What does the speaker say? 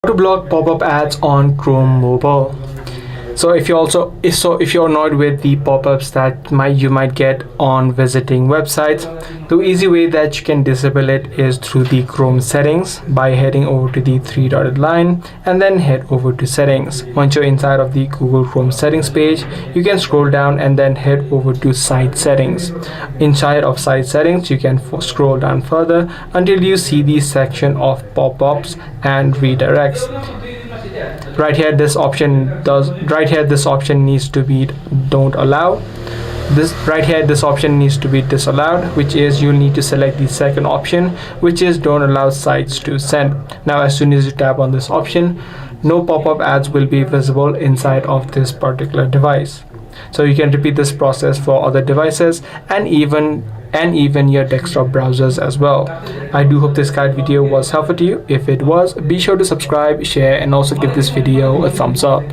To block pop-up ads on Chrome mobile. So if you're annoyed with the pop-ups that you might get on visiting websites, the easy way that you can disable it is through the Chrome settings by heading over to the three dotted line and then head over to settings. Once you're inside of the Google Chrome settings page, you can scroll down and then head over to site settings. Inside of site settings, you can scroll down further until you see the section of pop-ups and redirects. This option needs to be don't allow. This option needs to be disallowed, which is you'll need to select the second option, which is don't allow sites to send. Now as soon as you tap on this option, no pop-up ads will be visible inside of this particular device. So you can repeat this process for other devices and even your desktop browsers as well. I do hope this guide video was helpful to you. If it was, be sure to subscribe, share, and also give this video a thumbs up.